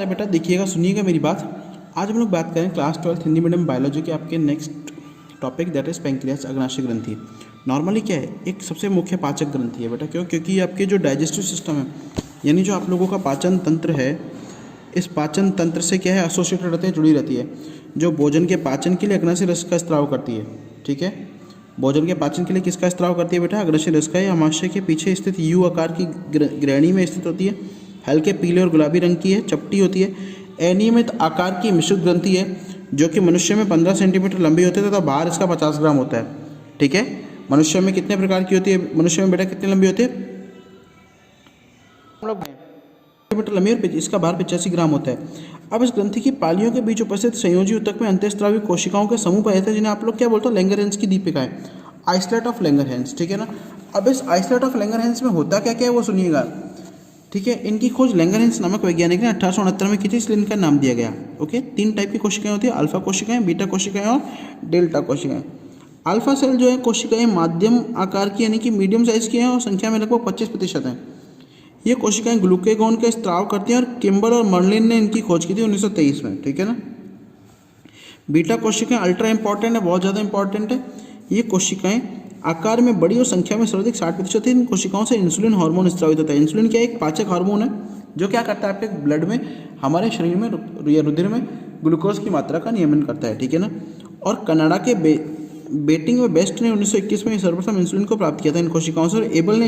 अरे बेटा देखिएगा, सुनिएगा मेरी बात। आज हम लोग बात करें क्लास 12 हिंदी मीडियम बायोलॉजी के आपके next topic that is pancreas अग्नाशय ग्रंथि। नॉर्मली क्या है, एक सबसे मुख्य पाचक ग्रंथि है बेटा। क्यों? क्योंकि ये आपके जो डाइजेस्टिव सिस्टम है, यानी जो आप लोगों का पाचन तंत्र है, इस पाचन तंत्र से क्या है एसोसिएटेड रहते हैं, जुड़ी रहती है। जो भोजन के पाचन के लिए अग्नाशय रस का स्त्राव करती है, ठीक है। भोजन के पाचन के लिए किसका स्त्राव करती है बेटा? अग्नाशय रस का। ये आमाशय के पीछे स्थित यू आकार की ग्रहणी में स्थित होती है। हल्के पीले और गुलाबी रंग की है, चपटी होती है। अनियमित आकार की मिश्रित ग्रंथि है, जो कि मनुष्य में 15 सेंटीमीटर लंबी होती है तथा बाहर इसका 50 ग्राम होता है, ठीक है। मनुष्य में कितने प्रकार की होती है? मनुष्य में बेटा कितनी लंबी होती है? सेंटीमीटर लंबी और इसका भार 85 ग्राम होता है। अब इस ग्रंथि की पालियों के बीच उपस्थित संयोजी ऊतक में अंतःस्रावी कोशिकाओं के समूह पाए जाते हैं, जिन्हें आप लोग क्या बोलते हो? लैंगरहेंस की दीपिका है, आइसलेट ऑफ लैंगरहेंस, ठीक है ना। अब इस आइसलेट ऑफ लैंगरहेंस में होता क्या क्या है वो सुनिएगा, ठीक है। इनकी खोज लैंगरहेंस नामक वैज्ञानिक ने 1869 में की थी, इसलिए इनका नाम दिया गया। ओके, 3 टाइप की कोशिकाएं होती है, अल्फा कोशिकाएं, बीटा कोशिकाएं और डेल्टा कोशिकाएं। अल्फा सेल जो है कोशिकाएं माध्यम आकार की यानी कि मीडियम साइज की हैं और संख्या में लगभग 25% हैं। ये कोशिकाएं ग्लूकेगॉन का स्त्राव करती हैं और किम्बल और मर्लिन ने इनकी खोज की थी 1923 में, ठीक है ना। बीटा कोशिकाएं अल्ट्रा इंपॉर्टेंट है, बहुत ज़्यादा इंपॉर्टेंट है। ये कोशिकाएं आकार में बड़ी और संख्या में सर्वाधिक 60% है। इन कोशिकाओं से इंसुलिन हार्मोन स्रावित होता है। इंसुलिन क्या है? एक पाचक हार्मोन है, जो क्या करता है आपके ब्लड में, हमारे शरीर में या रुधिर में ग्लूकोज की मात्रा का नियमन करता है, ठीक है ना। और कनाडा के बेटिंग व बेस्ट ने 1921 में सर्वप्रथम इंसुलिन को प्राप्त किया था इन कोशिकाओं से, और एबल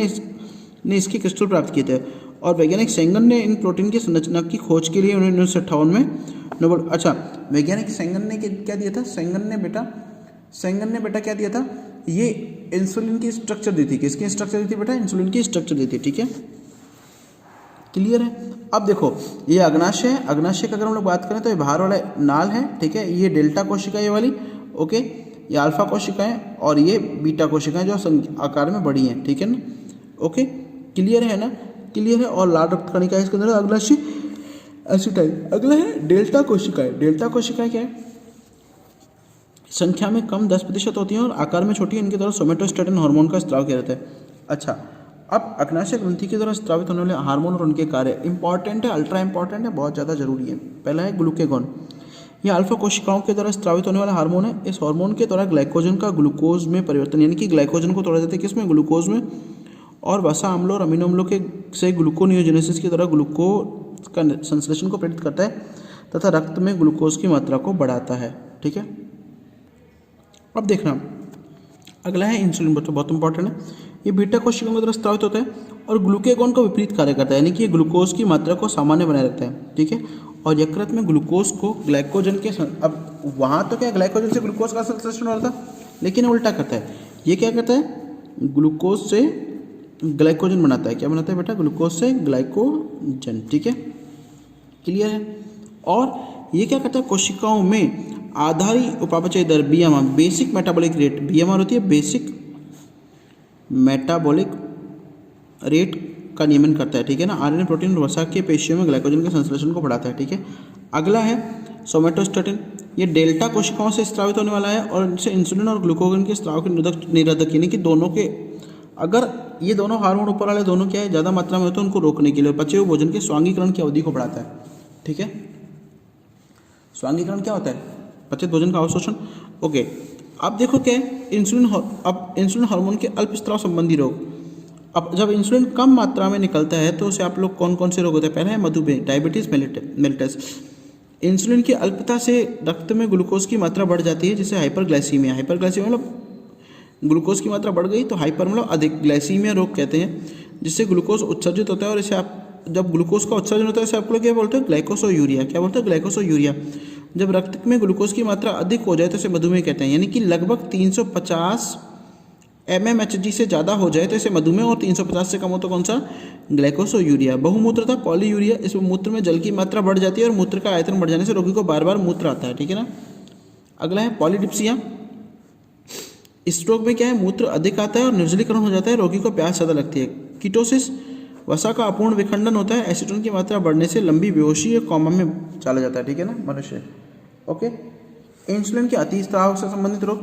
ने इसके क्रिस्टल प्राप्त किए थे। और वैज्ञानिक सेंगन ने इन प्रोटीन की संरचना की खोज के लिए 1958 में नोबेल, वैज्ञानिक सेंगन ने क्या दिया था? सेंगन ने बेटा क्या दिया था? ये इंसुलिन की स्ट्रक्चर दी थी। किसकी स्ट्रक्चर दी थी बेटा? इंसुलिन की स्ट्रक्चर दी थी, ठीक है। क्लियर है? अब देखो, ये अग्नाशय है। अग्नाशय की अगर हम लोग बात करें तो ये बाहर वाला नाल है, ठीक है। ये डेल्टा कोशिका ये वाली, ओके। ये अल्फा कोशिकाएं और ये बीटा कोशिकाएं जो आकार में बड़ी हैं, ठीक है ना। ओके, क्लियर है ना? क्लियर है। और लाल रक्त कणिका है इसके अंदर अग्नाशय एसिटाइल। अगला है डेल्टा कोशिकाएं। डेल्टा कोशिकाएं क्या है? संख्या में कम 10% होती हैं और आकार में छोटी है। इनके द्वारा सोमेटोस्टेटिन हार्मोन का स्त्राव किया जाता है। अच्छा, अब अग्नाशय ग्रंथि के द्वारा स्त्रावित होने वाले हार्मोन और उनके कार्य इंपॉर्टेंट है, अल्ट्रा इंपॉर्टेंट है, बहुत ज़्यादा जरूरी है। पहला है ग्लूकेगॉन। यह अल्फा कोशिकाओं के द्वारा स्त्रावित होने वाला हार्मोन है। इस हार्मोन के द्वारा ग्लाइकोजन का ग्लूकोज में परिवर्तन, यानी कि ग्लाइकोजन को तोड़ा जाता है किसमें? ग्लूकोज में। और वसा अम्लों और अमीनो अम्लों के से ग्लूकोनियोजेनेसिस के द्वारा ग्लूकोज का संश्लेषण को प्रेरित करता है तथा रक्त में ग्लूकोज की मात्रा को बढ़ाता है, ठीक है। अब देखना, अगला है इंसुलिन, बहुत इंपॉर्टेंट है। ये बीटा कोशिकाओं के द्वारा स्त्रावित होता है और ग्लूकेगॉन का विपरीत कार्य करता है, यानी कि ये ग्लूकोज की मात्रा को सामान्य बनाए रखता है, ठीक है। और यकृत में ग्लूकोज को ग्लाइकोजन के अब वहाँ तो क्या ग्लाइकोजन से ग्लूकोज का संश्लेषण हो रहा था, लेकिन उल्टा करता है। ये क्या करता है? ग्लूकोज से ग्लाइकोजन बनाता है। क्या बनाता है बेटा? ग्लूकोज से ग्लाइकोजन, ठीक है। क्लियर है? और ये क्या करता है? कोशिकाओं में आधारी उपापचय दर BMR, basic metabolic rate, BMR होती है बेसिक मेटाबॉलिक रेट का नियमन करता है, ठीक है ना। आरएनए प्रोटीन वसा के पेशियों में ग्लाइकोजन के संश्लेषण को बढ़ाता है, ठीक है। अगला है सोमेटोस्टेटिन। ये डेल्टा कोशिकाओं से स्त्रावित होने वाला है और इनसे इंसुलिन और ग्लूकोगन के स्त्राव के निरोधक, यानी कि दोनों के, अगर ये दोनों हार्मोन ऊपर वाले दोनों क्या है ज़्यादा मात्रा में होते हैं, उनको रोकने के लिए पचे हुए भोजन के स्वांगीकरण की अवधि को बढ़ाता है, ठीक है। स्वांगीकरण क्या होता है? पचित भोजन का अवशोषण, ओके। अब देखो क्या है इंसुलिन, अब इंसुलिन हार्मोन के अल्प स्त्राव संबंधी रोग। अब जब इंसुलिन कम मात्रा में निकलता है तो उसे आप लोग कौन कौन से रोग होते हैं? पहला है मधुमेह, डायबिटीज मेलिटस। इंसुलिन की अल्पता से रक्त में ग्लूकोज की मात्रा बढ़ जाती है, जिसे हाइपरग्लाइसीमिया। हाइपरग्लाइसीमिया मतलब ग्लूकोज की मात्रा बढ़ गई, तो हाइपर मतलब अधिक, ग्लाइसीमिया रोग कहते हैं, जिससे ग्लूकोज उत्सर्जित होता है। और इसे आप, जब ग्लूकोज का उत्सर्जन होता है इसे आप लोग क्या बोलते हैं? ग्लाइकोसोयूरिया। क्या बोलते हैं? ग्लाइकोसोयूरिया। जब रक्त में ग्लूकोज की मात्रा अधिक हो जाए तो इसे मधुमेह कहते हैं, यानी कि लगभग 350 mmHg से ज़्यादा हो जाए तो इसे मधुमेह, और 350 से कम हो तो कौन सा? ग्लाइकोसोयूरिया। बहुमूत्रता पॉलीयूरिया, इसमें मूत्र में जल की मात्रा बढ़ जाती है और मूत्र का आयतन बढ़ जाने से रोगी को बार बार मूत्र आता है, ठीक है ना। अगला है पॉलीडिप्सिया। इस रोग में क्या है? मूत्र अधिक आता है और निर्जलीकरण हो जाता है, रोगी को प्यास ज़्यादा लगती है। कीटोसिस, वसा का अपूर्ण विखंडन होता है। एसीटोन की मात्रा बढ़ने से लंबी बेहोशी या कोमा में चला जाता है, ठीक है ना मनुष्य, ओके। इंसुलिन के अति स्त्राव से संबंधित रोग।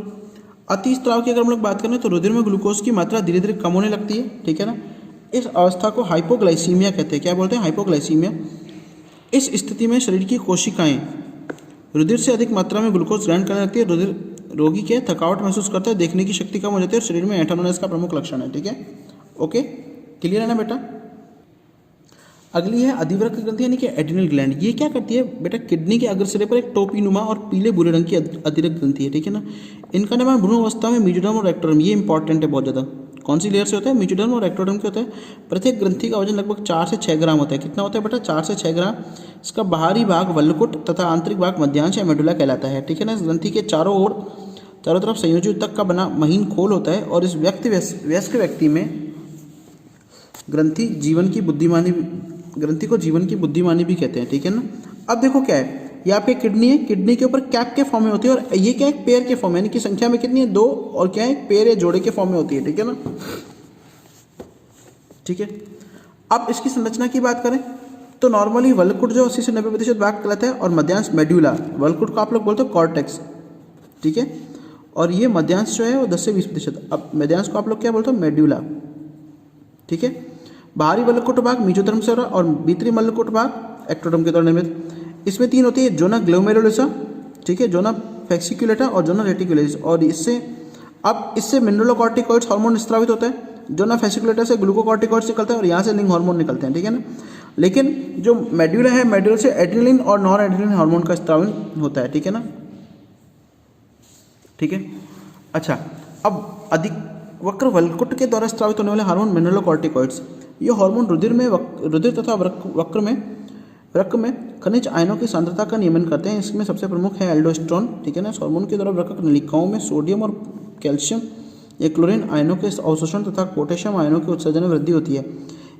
अति स्त्राव की अगर हम लोग बात करें तो रुधिर में ग्लूकोज की मात्रा धीरे धीरे कम होने लगती है, ठीक है ना। इस अवस्था को हाइपोग्लाइसीमिया कहते हैं। क्या बोलते हैं? हाइपोग्लाइसीमिया। इस स्थिति में शरीर की कोशिकाएं रुधिर से अधिक मात्रा में ग्लूकोज ग्रहण करने लगती है। रुधिर रोगी के थकावट महसूस करता है, देखने की शक्ति कम हो जाती है और शरीर में ऐंठन होना इसका प्रमुख लक्षण है। ठीक है, ओके, क्लियर है ना बेटा। अगली है अधिवृक्क ग्रंथि यानी कि एड्रिनल ग्लैंड। ये क्या करती है बेटा, किडनी के अग्रसिरे पर एक टोपीनुमा और पीले भूरे रंग की अधिवृक्क ग्रंथि है। ठीक है ना। इनका निर्माण भ्रूण अवस्था में मेसोडर्म और एक्टोडर्म, ये इंपॉर्टेंट है बहुत ज़्यादा। कौन सी लेयर से होता है? मेसोडर्म और एक्टोडर्म के होता है। प्रत्येक ग्रंथि का वजन लगभग 4 से 6 ग्राम होता है। कितना होता है बेटा? 4 से 6 ग्राम। इसका बाहरी भाग वल्लकुट तथा आंतरिक भाग मध्यांश या मेडुला कहलाता है। ठीक है ना। इस ग्रंथि के चारों तरफ संयोजी ऊतक का बना महीन खोल होता है और इस वयस्क व्यक्ति में ग्रंथि को जीवन की बुद्धिमानी भी कहते हैं। ठीक है ना। अब देखो क्या है, ये आपकी किडनी है, किडनी के ऊपर कैप के फॉर्म में होती है और ये क्या है, पेयर के फॉर्म में, यानी कि संख्या में कितनी है? 2, और क्या है, पेयर या जोड़े के फॉर्म में होती है। ठीक है ना। ठीक है। अब इसकी संरचना की बात करें तो नॉर्मली वल्लकुट जो 80 से 90% भाग कहलाता है और मध्यांश मेड्यूला। वल्लकुट को आप लोग बोलते हो कॉर्टेक्स। ठीक है। और ये मध्यांश जो है वो 10 से 20%। अब मध्यांश को आप लोग क्या बोलते हो? मेड्यूला। ठीक है। बाहरी वल्लकुट भाग मेसोडर्म से और भीतरी वल्लकुट भाग एक्टोडर्म के द्वारा निर्मित। इसमें 3 होती है, जोना ग्लोमेरुलोसा, ठीक है, जोना फैसिक्युलेटा और जोना रेटिकुलेरिस। और इससे मिनरलोकॉर्टिकॉइड्स हार्मोन स्रावित होता है। जोना फैसिक्युलेटा से ग्लूकोकॉर्टिकॉइड्स निकलता है और यहाँ से लिंग हार्मोन निकलते हैं। ठीक है ना। लेकिन जो मेड्यूला है, मेड्यूला से एड्रेनलिन और नॉन एड्रेनलिन हार्मोन का स्रावन होता है। ठीक है ना। ठीक है। अच्छा, अब अधिक वक्र वल्लकुट के द्वारा स्रावित होने वाले हार्मोन मिनरलोकॉर्टिकॉइड्स, ये हार्मोन रुधिर तथा वृक्क में खनिज आयनों की सांद्रता का नियमन करते हैं। इसमें सबसे प्रमुख है एल्डोस्टेरोन। ठीक है ना। इस हार्मोन के द्वारा वृक्क नलिकाओं में सोडियम और कैल्शियम या क्लोरीन आयनों के अवशोषण तथा पोटेशियम आयनों के उत्सर्जन में वृद्धि होती है।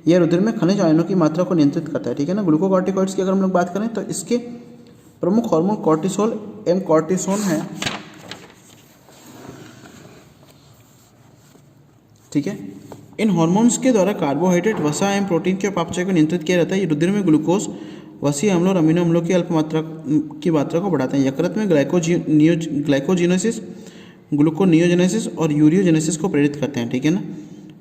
यह रुधिर में खनिज आयनों की मात्रा को नियंत्रित करता है। ठीक है ना। ग्लूकोकॉर्टिकॉइड्स की अगर हम लोग बात करें तो इसके प्रमुख हार्मोन कॉर्टिसोल एवं कॉर्टिसोन है। ठीक है। इन हार्मोन्स के द्वारा कार्बोहाइड्रेट, वसा एवं प्रोटीन के उपापचय को नियंत्रित किया जाता है। ये रुधिर में ग्लूकोज, वसीय अम्ल और अमीनो अम्लों की की मात्रा को बढ़ाते हैं। यकृत में ग्लाइकोजिनोसिस, ग्लूकोनियोजेनेसिस और यूरियोजेनेसिस को प्रेरित करते हैं। ठीक है ना।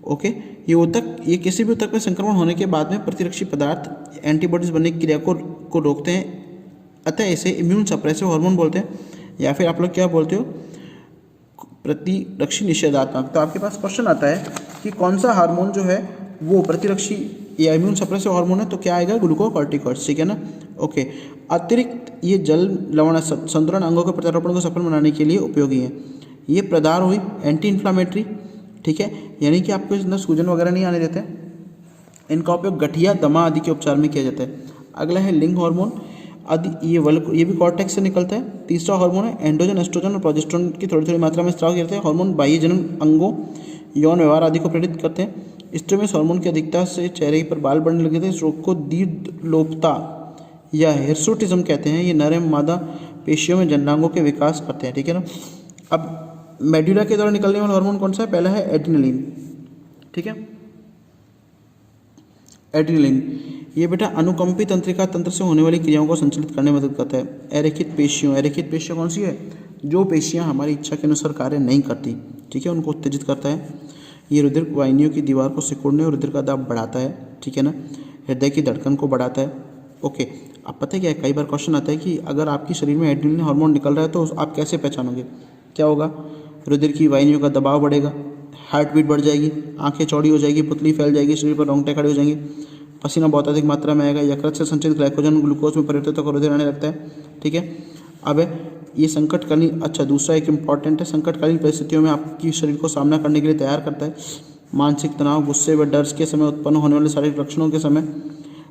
ओके। ये किसी भी ऊतक में संक्रमण होने के बाद में प्रतिरक्षी पदार्थ एंटीबॉडीज बनने की क्रिया को रोकते हैं। अतः इसे इम्यून सप्रेसिव हार्मोन बोलते हैं, या फिर आप लोग क्या बोलते हो? प्रतिरक्षी निषेधात्मक। तो आपके पास क्वेश्चन आता है कि कौन सा हार्मोन जो है वो प्रतिरक्षी या इम्यून सप्रेसिव हार्मोन है, तो क्या आएगा? ग्लूकोकॉर्टिकॉइड्स। ठीक है ना। ओके। अतिरिक्त ये जल लवण संतुलन अंगों के प्रत्यारोपण को सफल बनाने के लिए उपयोगी है। ये प्रदार हुई एंटी इन्फ्लामेटरी। ठीक है, यानी कि आपको इसमें सूजन वगैरह नहीं आने देते। इनका उपयोग गठिया, दमा आदि के उपचार में किया जाता है। अगला है लिंग हार्मोन आदि, ये भी कॉर्टेक्स से निकलता है। तीसरा हार्मोन है एंड्रोजन, एस्ट्रोजन और प्रोजेस्टेरोन की थोड़ी थोड़ी मात्रा में स्राव करते हैं। हार्मोन बाह्य जनन अंगों, यौन व्यवहार आदि को प्रेरित करते हैं। स्ट्रोमेस हार्मोन की अधिकता से चेहरे पर बाल बढ़ने लगे थे। इस रोग को दीर्घलोपता या हिर्सुटिज्म कहते हैं। ये नर एवं मादा पेशियों में जननांगों के विकास करते हैं। ठीक है ना। अब मेड्यूला के द्वारा निकलने वाला हार्मोन कौन सा है? पहला है एड्रेनलिन। ठीक है। एड्रेनलिन ये बेटा अनुकंपी तंत्रिका तंत्र से होने वाली क्रियाओं को संचालित करने में मदद करता है। एरेखित पेशियाँ कौन सी है? जो पेशियाँ हमारी इच्छा के अनुसार कार्य नहीं करती। ठीक है, उनको उत्तेजित करता है। ये रुधिर वाहिनियों की दीवार को सिकुड़ने और रुधिर का दाब बढ़ाता है। ठीक है ना। हृदय की धड़कन को बढ़ाता है। ओके। अब पता है क्या है, कई बार क्वेश्चन आता है कि अगर आपकी शरीर में एड्रेनलिन हार्मोन निकल रहा है तो आप कैसे पहचानोगे? क्या होगा? रुधिर की वाहिनियों का दबाव बढ़ेगा, हार्ट बीट बढ़ जाएगी, आंखें चौड़ी हो जाएगी, पुतली फैल जाएगी, शरीर पर रोंगटे खड़े हो जाएंगे, पसीना बहुत अधिक मात्रा में आएगा, यकृत से संचित ग्लाइकोजन ग्लूकोज में परिवर्तित होकर रुधिर आने लगता है। ठीक है। अब ये संकटकालीन, अच्छा दूसरा एक इम्पॉर्टेंट है, संकटकालीन परिस्थितियों में आपकी शरीर को सामना करने के लिए तैयार करता है। मानसिक तनाव, गुस्से व डर के समय उत्पन्न होने वाले शारीरिक लक्षणों के समय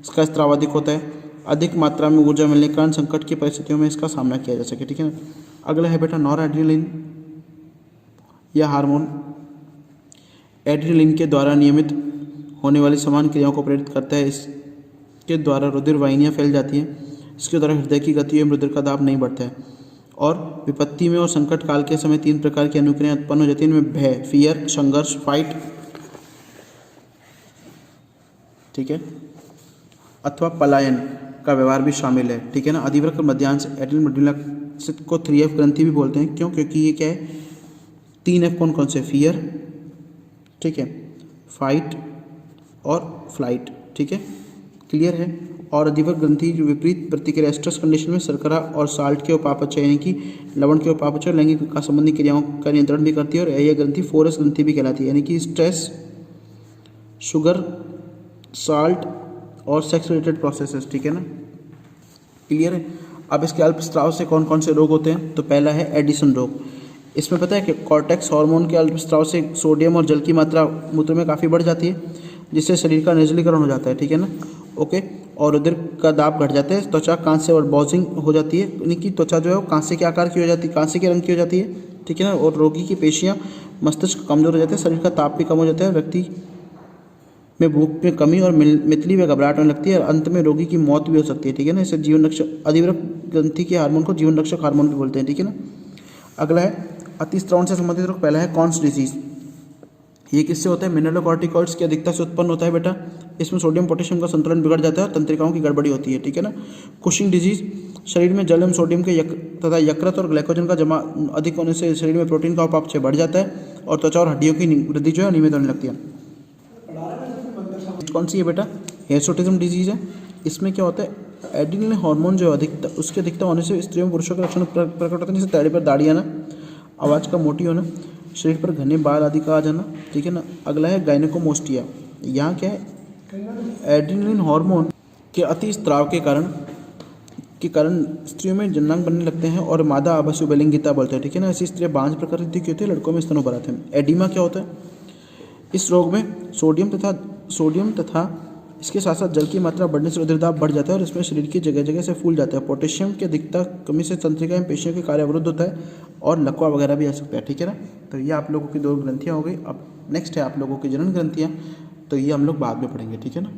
इसका स्राव अधिक होता है। अधिक मात्रा में ऊर्जा मिलने के कारण संकट की परिस्थितियों में इसका सामना किया जा सके। ठीक है ना। अगला है बेटा नॉरएड्रेनलिन। यह हार्मोन एड्रेनलिन के द्वारा नियमित होने वाली समान क्रियाओं को प्रेरित करता है। इसके द्वारा रुधिर वाहिनियाँ फैल जाती हैं। इसके द्वारा हृदय की गति एवं रुधिर का दाब नहीं बढ़ता है। और विपत्ति में और संकट काल के समय 3 प्रकार की अनुक्रियाएं उत्पन्न हो जाती हैं। इनमें भय, फियर, संघर्ष, फाइट, ठीक है, अथवा पलायन का व्यवहार भी शामिल है। ठीक है ना। अधिवृक्क मध्यांश एड्रेनल मेडुला को 3F ग्रंथि भी बोलते हैं। क्यों? क्योंकि ये क्या है, 3F कौन कौन से? फियर, ठीक है, फाइट और फ्लाइट। ठीक है, क्लियर है। और अधिवर ग्रंथि जो विपरीत प्रतिक्रिया स्ट्रेस कंडीशन में शर्करा और साल्ट के उपापचय यानी कि लवण के उपापचय लैंगिक विकास संबंधी क्रियाओं का नियंत्रण भी करती है और यह ग्रंथि 4S ग्रंथि भी कहलाती है, यानी कि स्ट्रेस, शुगर, साल्ट और सेक्स रिलेटेड प्रोसेसेस। ठीक है ना, क्लियर है। अब इसके अल्पस्राव से कौन कौन से रोग होते हैं? तो पहला है एडिसन रोग। इसमें पता है कि कॉर्टेक्स हार्मोन के अल्पस्राव से सोडियम और जल की मात्रा मूत्र में काफ़ी बढ़ जाती है, जिससे शरीर का निर्जलीकरण हो जाता है। ठीक है ना, ओके। और उदर का दाब घट जाता है, त्वचा कांस्य और बॉजिंग हो जाती है, यानी कि त्वचा जो है वो कांस्य के आकार की हो जाती है, कांस्य के रंग की हो जाती है। ठीक है ना, और रोगी की पेशियाँ, मस्तिष्क कमजोर हो जाते हैं, शरीर का ताप भी कम हो जाता है, व्यक्ति में भूख में कमी और मितली व घबराहट होने लगती है और अंत में रोगी की मौत भी हो सकती है। ठीक है ना, इसे जीवन रक्षक अधिवरक ग्रंथि के हार्मोन को जीवन रक्षक हार्मोन भी बोलते हैं। ठीक है ना, अगला है अतिस्रावण से संबंधित रोग। पहला है कॉन्स डिजीज। ये किससे होता है? मिनरलोकॉर्टिकॉइड्स की अधिकता से उत्पन्न होता है बेटा। इसमें सोडियम पोटेशियम का संतुलन बिगड़ जाता है और तंत्रिकाओं की गड़बड़ी होती है। ठीक है ना, कुशिंग डिजीज, शरीर में जल एवं सोडियम के तथा यकृत और ग्लाइकोजन का जमा अधिक होने से शरीर में प्रोटीन का उपापचय बढ़ जाता है और त्वचा और हड्डियों की वृद्धि जो है नियमित होने लगती है। कौन सी है बेटा? हिर्सुटिज्म डिजीज है। इसमें क्या होता है? एड्रिनल हार्मोन जो अधिकता उसकी अधिकता होने से स्त्रियों में पुरुषों के लक्षण प्रकट होते हैं, जैसे दाढ़ी पर दाढ़ी आना, आवाज़ का मोटी होना, शरीर पर घने बाल आदि का आ जाना। ठीक है ना, अगला है गायनेकोमास्टिया। यहाँ क्या है? एड्रिनलिन हार्मोन के अति स्त्राव के कारण स्त्रियों में जननांग बनने लगते हैं और मादा आभस्युबलिंगिता बोलते हैं। ठीक है ना, ऐसी स्त्रियाँ बांझ प्रकृति की होती है, लड़कों में स्तनों पर आते हैं। एडिमा क्या होता है? इस रोग में सोडियम तथा इसके साथ साथ जल की मात्रा बढ़ने से उदर दाब बढ़ जाता है और इसमें शरीर की जगह जगह से फूल जाता है। पोटेशियम की अधिकता कमी से तंत्रिका एवं पेशियों के कार्य अवरुद्ध होता है और लकवा वगैरह भी आ सकता है। ठीक है ना, तो ये आप लोगों की 2 ग्रंथियाँ हो गई। अब नेक्स्ट है आप लोगों की जनन ग्रंथियाँ, तो ये हम लोग बाद में पढ़ेंगे। ठीक है ना।